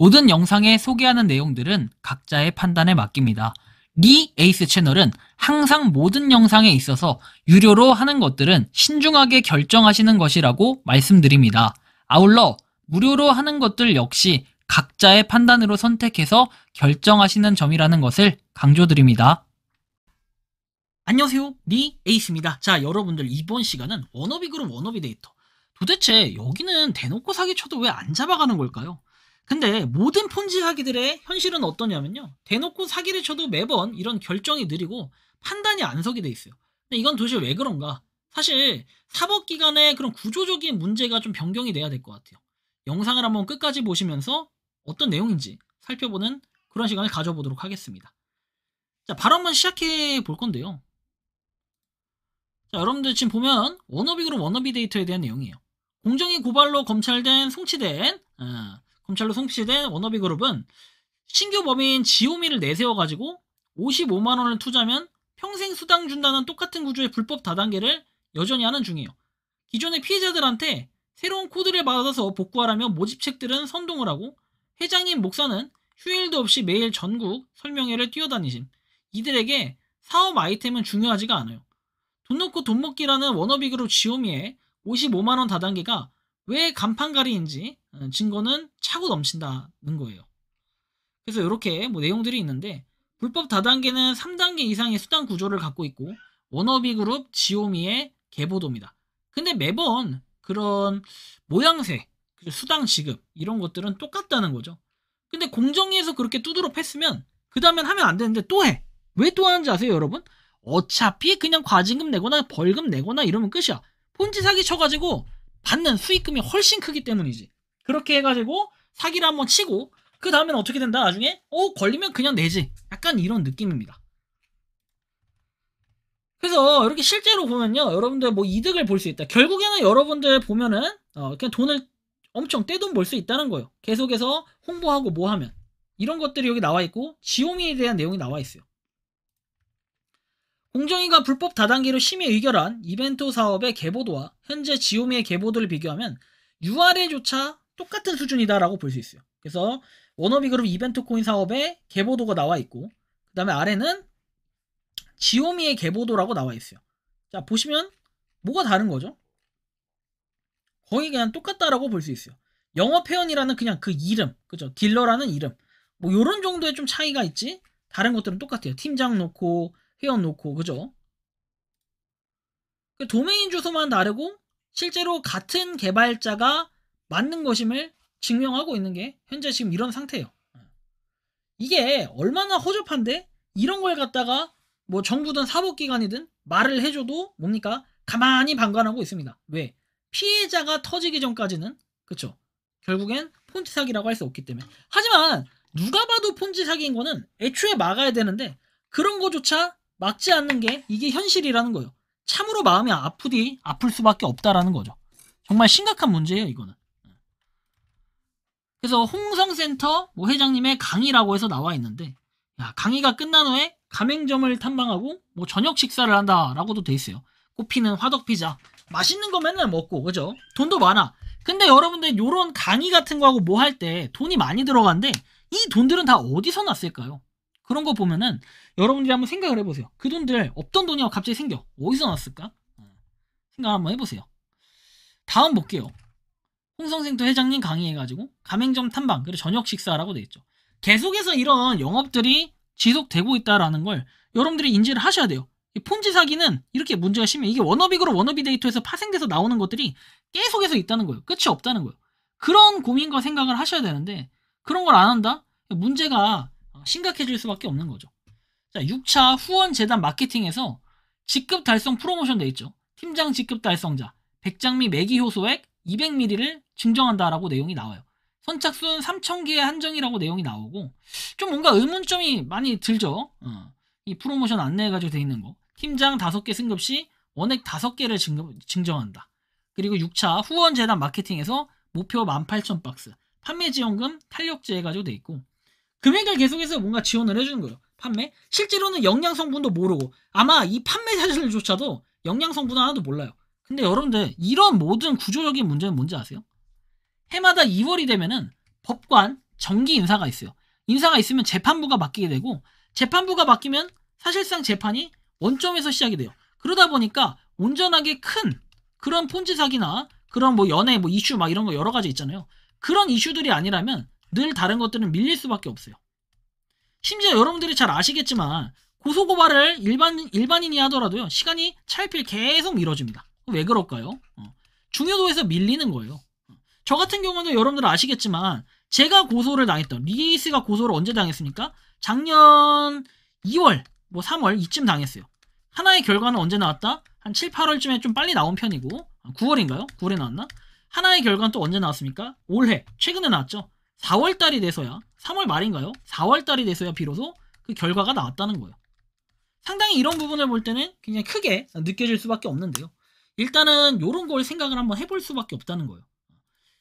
모든 영상에 소개하는 내용들은 각자의 판단에 맡깁니다. 리 에이스 채널은 항상 모든 영상에 있어서 유료로 하는 것들은 신중하게 결정하시는 것이라고 말씀드립니다. 아울러 무료로 하는 것들 역시 각자의 판단으로 선택해서 결정하시는 점이라는 것을 강조드립니다. 안녕하세요, 리 에이스입니다. 자, 여러분들 이번 시간은 워너비 그룹 워너비 데이터. 도대체 여기는 대놓고 사기쳐도 왜 안 잡아가는 걸까요? 근데 모든 폰지 사기들의 현실은 어떠냐면요, 대놓고 사기를 쳐도 매번 이런 결정이 느리고 판단이 안 서게 돼 있어요. 근데 이건 도대체 왜 그런가? 사실 사법기관의 그런 구조적인 문제가 좀 변경이 돼야 될 것 같아요. 영상을 한번 끝까지 보시면서 어떤 내용인지 살펴보는 그런 시간을 가져보도록 하겠습니다. 자, 바로 한번 시작해 볼 건데요. 자, 여러분들 지금 보면 워너비 그룹 워너비 데이터에 대한 내용이에요. 공정위 고발로 검찰로 송치된 워너비 그룹은 신규 법인 지오미를 내세워가지고 55만원을 투자하면 평생 수당 준다는 똑같은 구조의 불법 다단계를 여전히 하는 중이에요. 기존의 피해자들한테 새로운 코드를 받아서 복구하라며 모집책들은 선동을 하고, 회장님 목사는 휴일도 없이 매일 전국 설명회를 뛰어다니심. 이들에게 사업 아이템은 중요하지가 않아요. 돈 놓고 돈 먹기라는 워너비 그룹 지오미의 55만원 다단계가 왜 간판가리인지 증거는 차고 넘친다는 거예요. 그래서 이렇게 내용들이 있는데, 불법 다단계는 3단계 이상의 수당 구조를 갖고 있고 워너비 그룹 지오미의 계보도입니다. 근데 매번 그런 모양새, 수당 지급 이런 것들은 똑같다는 거죠. 근데 공정위에서 그렇게 두드러 팼으면 그 다음엔 하면 안 되는데 또 해. 왜 또 하는지 아세요, 여러분? 어차피 그냥 과징금 내거나 벌금 내거나 이러면 끝이야. 폰지 사기 쳐가지고 받는 수익금이 훨씬 크기 때문이지. 그렇게 해가지고 사기를 한번 치고 그 다음엔 어떻게 된다, 나중에? 걸리면 그냥 내지. 약간 이런 느낌입니다. 그래서 이렇게 실제로 보면요, 여러분들 이득을 볼 수 있다. 결국에는 여러분들 보면은 그냥 돈을 엄청 떼돈 벌 수 있다는 거예요. 계속해서 홍보하고 뭐 하면. 이런 것들이 여기 나와 있고, 지오미에 대한 내용이 나와 있어요. 공정위가 불법 다단계로 심의 의결한 이벤트 사업의 계보도와 현재 지오미의 계보도를 비교하면 URL조차 똑같은 수준이다라고 볼 수 있어요. 그래서 워너비 그룹 이벤트 코인 사업의 계보도가 나와 있고, 그 다음에 아래는 지오미의 계보도라고 나와 있어요. 자, 보시면 뭐가 다른 거죠? 거의 그냥 똑같다라고 볼 수 있어요. 영업회원이라는 그냥 그 이름, 그죠? 딜러라는 이름, 요런 정도의 좀 차이가 있지, 다른 것들은 똑같아요. 팀장 놓고 회원 놓고, 그죠? 도메인 주소만 다르고 실제로 같은 개발자가 맞는 것임을 증명하고 있는 게 현재 지금 이런 상태예요. 이게 얼마나 허접한데, 이런 걸 갖다가 정부든 사법기관이든 말을 해줘도 뭡니까? 가만히 방관하고 있습니다. 왜? 피해자가 터지기 전까지는, 그쵸? 결국엔 폰지 사기라고 할 수 없기 때문에. 하지만 누가 봐도 폰지 사기인 거는 애초에 막아야 되는데, 그런 거조차 막지 않는 게 이게 현실이라는 거예요. 참으로 마음이 아플 수밖에 없다라는 거죠. 정말 심각한 문제예요, 이거는. 그래서 홍성센터 회장님의 강의라고 해서 나와 있는데, 강의가 끝난 후에 가맹점을 탐방하고 저녁 식사를 한다라고도 돼 있어요. 꼽히는 화덕피자, 맛있는 거 맨날 먹고, 그죠? 돈도 많아. 근데 여러분들 요런 강의 같은 거 하고 할 때 돈이 많이 들어가는데, 이 돈들은 다 어디서 났을까요? 그런 거 보면은 여러분들이 한번 생각을 해보세요. 그 돈들 없던 돈이 갑자기 생겨. 어디서 났을까? 생각 한번 해보세요. 다음 볼게요. 홍성센터 회장님 강의해가지고 가맹점 탐방, 그리고 저녁 식사라고 돼 있죠. 계속해서 이런 영업들이 지속되고 있다라는 걸 여러분들이 인지를 하셔야 돼요. 폰지 사기는 이렇게 문제가 심해. 이게 워너비 그룹 워너비 데이터에서 파생돼서 나오는 것들이 계속해서 있다는 거예요. 끝이 없다는 거예요. 그런 고민과 생각을 하셔야 되는데, 그런 걸 안 한다? 문제가 심각해질 수밖에 없는 거죠. 자, 6차 후원재단 마케팅에서 직급 달성 프로모션 돼 있죠. 팀장 직급 달성자 100장미 매기 효소액 200ml를 증정한다라고 내용이 나와요. 선착순 3,000개의 한정이라고 내용이 나오고, 좀 뭔가 의문점이 많이 들죠. 이 프로모션 안내해가지고 돼 있는 거. 팀장 5개 승급 시 원액 5개를 증정한다. 그리고 6차 후원재단 마케팅에서 목표 18,000박스 판매 지원금 탄력제 해가지고 돼 있고, 금액을 계속해서 뭔가 지원을 해주는 거예요. 판매? 실제로는 영양 성분도 모르고, 아마 이 판매 사실조차도 영양 성분 하나도 몰라요. 근데 여러분들, 이런 모든 구조적인 문제는 뭔지 아세요? 해마다 2월이 되면은 법관 정기 인사가 있어요. 인사가 있으면 재판부가 바뀌게 되고, 재판부가 바뀌면 사실상 재판이 원점에서 시작이 돼요. 그러다 보니까 온전하게 큰 그런 폰지 사기나 그런 뭐 연애 뭐 이슈 막 이런 거 여러 가지 있잖아요. 그런 이슈들이 아니라면 늘 다른 것들은 밀릴 수밖에 없어요. 심지어 여러분들이 잘 아시겠지만 고소고발을 일반인이 하더라도요, 시간이 차일피일 계속 미뤄집니다. 왜 그럴까요? 중요도에서 밀리는 거예요. 저 같은 경우는 여러분들 아시겠지만 제가 고소를 당했던, 리스가 고소를 언제 당했습니까? 작년 2월 뭐 3월 이쯤 당했어요. 하나의 결과는 언제 나왔다? 한 7, 8월쯤에 좀 빨리 나온 편이고, 9월인가요? 9월에 나왔나? 하나의 결과는 또 언제 나왔습니까? 올해 최근에 나왔죠. 4월달이 돼서야, 3월 말인가요? 4월달이 돼서야 비로소 그 결과가 나왔다는 거예요. 상당히 이런 부분을 볼 때는 굉장히 크게 느껴질 수밖에 없는데요. 일단은 이런 걸 생각을 한번 해볼 수밖에 없다는 거예요.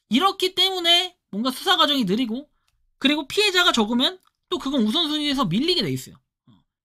이렇기 때문에 뭔가 수사 과정이 느리고, 그리고 피해자가 적으면 또 그건 우선순위에서 밀리게 돼 있어요.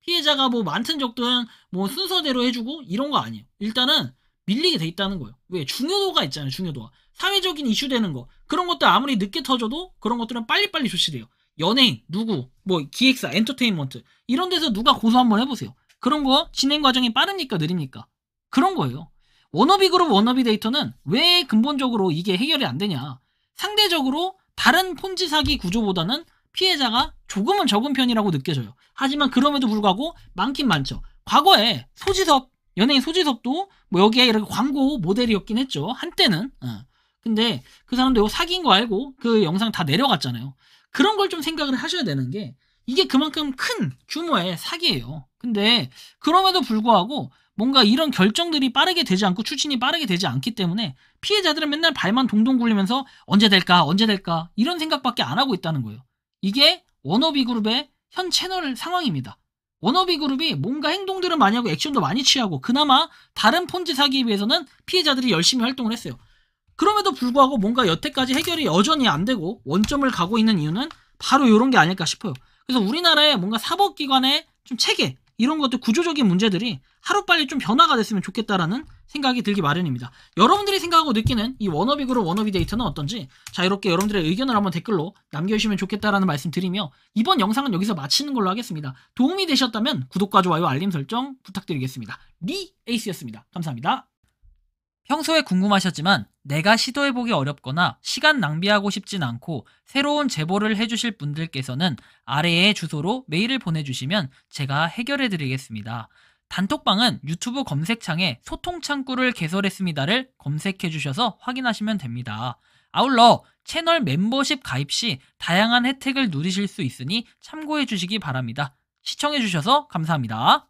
피해자가 뭐 많든 적든 뭐 순서대로 해주고 이런 거 아니에요. 일단은 밀리게 돼 있다는 거예요. 왜? 중요도가 있잖아요. 중요도가. 사회적인 이슈 되는 거, 그런 것들 아무리 늦게 터져도 그런 것들은 빨리빨리 조치돼요. 연예인, 누구, 뭐 기획사, 엔터테인먼트 이런 데서 누가 고소 한번 해보세요. 그런 거 진행 과정이 빠릅니까 느립니까? 그런 거예요. 워너비 그룹, 워너비 데이터는 왜 근본적으로 이게 해결이 안 되냐? 상대적으로 다른 폰지 사기 구조보다는 피해자가 조금은 적은 편이라고 느껴져요. 하지만 그럼에도 불구하고 많긴 많죠. 과거에 소지섭, 연예인 소지섭도 뭐 여기에 이렇게 광고 모델이었긴 했죠. 한때는. 근데 그 사람도 이거 사기인 거 알고 그 영상 다 내려갔잖아요. 그런 걸 좀 생각을 하셔야 되는 게, 이게 그만큼 큰 규모의 사기예요. 근데 그럼에도 불구하고 뭔가 이런 결정들이 빠르게 되지 않고 추진이 빠르게 되지 않기 때문에 피해자들은 맨날 발만 동동 굴리면서 언제 될까 언제 될까 이런 생각밖에 안 하고 있다는 거예요. 이게 워너비 그룹의 현 채널 상황입니다. 워너비 그룹이 뭔가 행동들을 많이 하고 액션도 많이 취하고 그나마 다른 폰지 사기에 비해서는 피해자들이 열심히 활동을 했어요. 그럼에도 불구하고 뭔가 여태까지 해결이 여전히 안 되고 원점을 가고 있는 이유는 바로 이런 게 아닐까 싶어요. 그래서 우리나라의 뭔가 사법기관의 좀 체계, 이런 것들 구조적인 문제들이 하루빨리 좀 변화가 됐으면 좋겠다라는 생각이 들기 마련입니다. 여러분들이 생각하고 느끼는 이 워너비 그룹, 워너비 데이터는 어떤지 자유롭게 여러분들의 의견을 한번 댓글로 남겨주시면 좋겠다라는 말씀 드리며, 이번 영상은 여기서 마치는 걸로 하겠습니다. 도움이 되셨다면 구독과 좋아요, 알림 설정 부탁드리겠습니다. 리 에이스였습니다. 감사합니다. 평소에 궁금하셨지만 내가 시도해보기 어렵거나 시간 낭비하고 싶진 않고 새로운 제보를 해주실 분들께서는 아래의 주소로 메일을 보내주시면 제가 해결해드리겠습니다. 단톡방은 유튜브 검색창에 소통창구를 개설했습니다를 검색해주셔서 확인하시면 됩니다. 아울러 채널 멤버십 가입 시 다양한 혜택을 누리실 수 있으니 참고해주시기 바랍니다. 시청해주셔서 감사합니다.